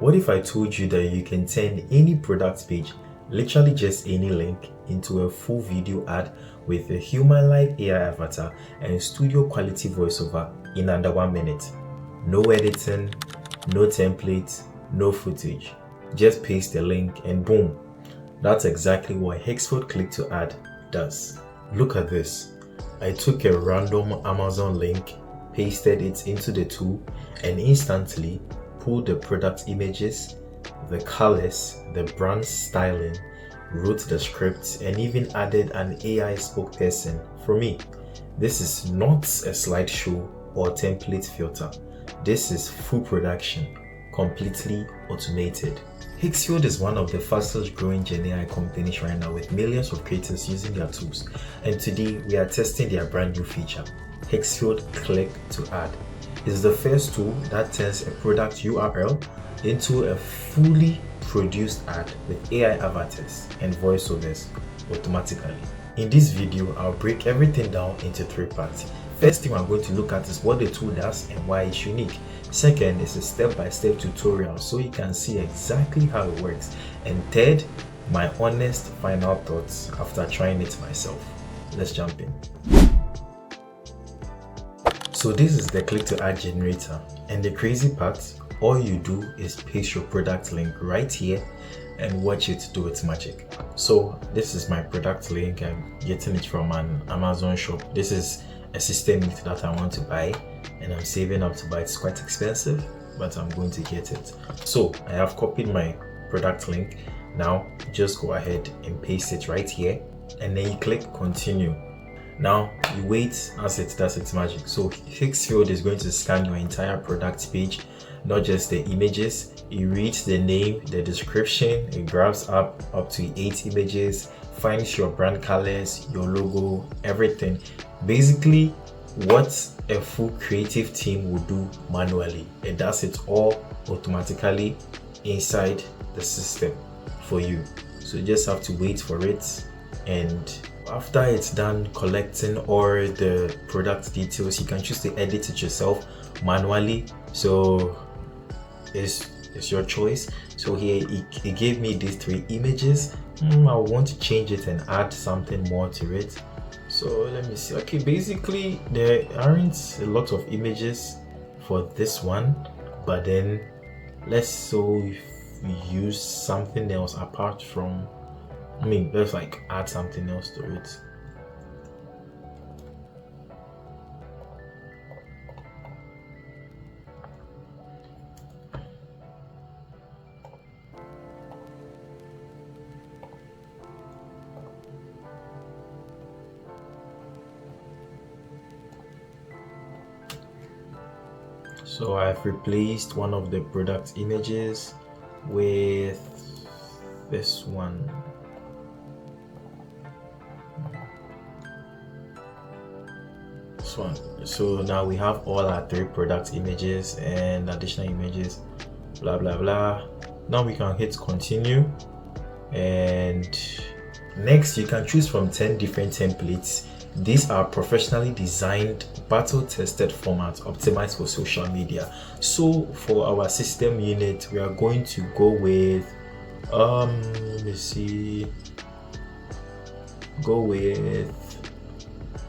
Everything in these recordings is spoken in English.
What if I told you that you can turn any product page, literally just any link, into a full video ad with a human-like AI avatar and studio quality voiceover in under 1 minute? No editing, no templates, no footage. Just paste the link and boom. That's exactly what Higgsfield Click-to-Ad does. Look at this. I took a random Amazon link, pasted it into the tool, and instantly pulled the product images, the colors, the brand styling, wrote the script, and even added an AI spokesperson for me. This is not a slideshow or template filter. This is full production, completely automated. Higgsfield is one of the fastest growing Gen AI companies right now, with millions of creators using their tools. And today we are testing their brand new feature, Higgsfield Click-to-Ad. It's the first tool that turns a product URL into a fully produced ad with AI avatars and voiceovers automatically. In this video, I'll break everything down into 3 parts. First thing I'm going to look at is what the tool does and why it's unique. Second is a step-by-step tutorial so you can see exactly how it works. And third, my honest final thoughts after trying it myself. Let's jump in. So this is the click-to-ad generator, and the crazy part, all you do is paste your product link right here and watch it do its magic. So this is my product link. I'm getting it from an Amazon shop. This is a system unit that I want to buy, and I'm saving up to buy it. It's quite expensive, but I'm going to get it. So I have copied my product link. Now just go ahead and paste it right here, and then you click continue. Now you wait as it does its magic. So Higgsfield is going to scan your entire product page, not just the images. It reads the name, the description, it grabs up to 8 images, finds your brand colors, your logo, everything. Basically what a full creative team would do manually. It does it all automatically inside the system for you. So you just have to wait for it, and after it's done collecting all the product details, you can choose to edit it yourself manually. So it's your choice. So here it gave me these 3 images. I want to change it and add something more to it. So let me see. Okay, basically there aren't a lot of images for this one, but then let's use something else apart from, let's like add something else to it. So I've replaced one of the product images with this one. So now we have all our 3 product images and additional images, blah blah blah. Now we can hit continue, and next you can choose from 10 different templates. These are professionally designed, battle-tested formats optimized for social media. So for our system unit, we are going to go with let me see, go with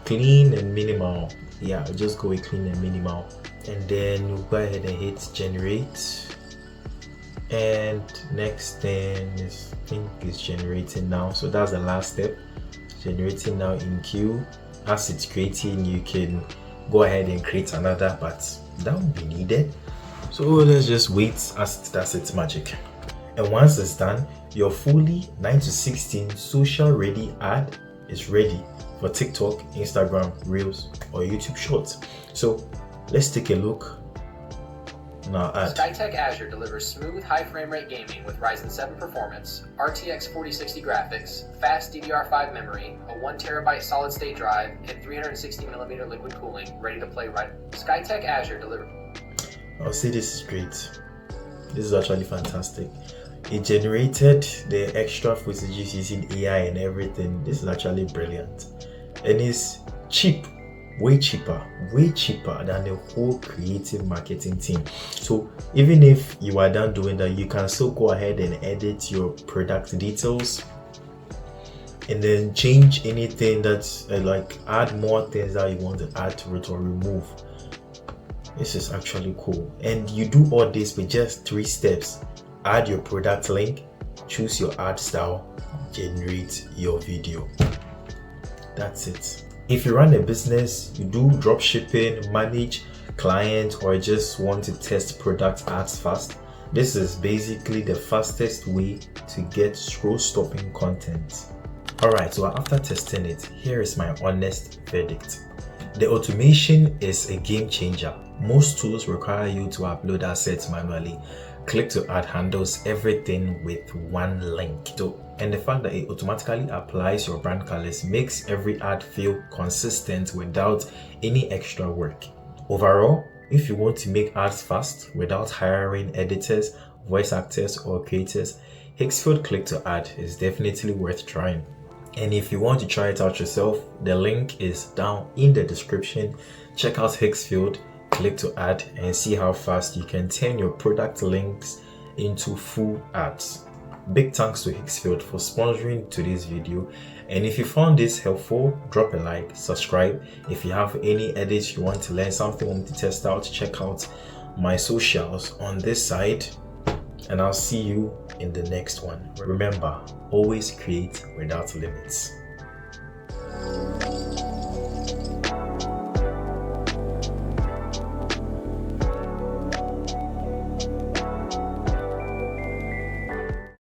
clean and minimal. Yeah, I'll just go with clean and minimal, and then we'll go ahead and hit generate. And next thing is, I think it's generating now. So that's the last step, generating now in queue. As it's creating, you can go ahead and create another, but that won't be needed. So let's just wait as it does its magic. And once it's done, your fully 9:16 social ready ad is ready for TikTok, Instagram, Reels, or YouTube Shorts. So let's take a look. Now Skytech Azure delivers smooth, high frame rate gaming with Ryzen 7 performance, RTX 4060 graphics, fast DDR5 memory, a 1TB solid state drive, and 360mm liquid cooling, ready to play right. Skytech Azure delivers. I'll say this is great. This is actually fantastic. It generated the extra footages using AI and everything. This is actually brilliant, and it's cheap. way cheaper than the whole creative marketing team. So even if you are done doing that, you can still go ahead and edit your product details and then change anything that's like add more things that you want to add to it or remove. This is actually cool, and you do all this with just 3 steps. Add your product link, choose your ad style, generate your video. That's it. If you run a business, you do drop shipping, manage clients, or just want to test product ads fast, this is basically the fastest way to get scroll stopping content. Alright, so after testing it, here is my honest verdict. The automation is a game changer. Most tools require you to upload assets manually. Click-to-Ad handles everything with one link. And the fact that it automatically applies your brand colors makes every ad feel consistent without any extra work. Overall, if you want to make ads fast without hiring editors, voice actors, or creators, Higgsfield Click-to-Ad is definitely worth trying. And if you want to try it out yourself, the link is down in the description. Check out Higgsfield Click-to-Ad and see how fast you can turn your product links into full ads. Big thanks to Higgsfield for sponsoring today's video. And if you found this helpful, drop a like, subscribe. If you have any edits you want to learn, something you want to test out, check out my socials on this side. And I'll see you in the next one. Remember, always create without limits.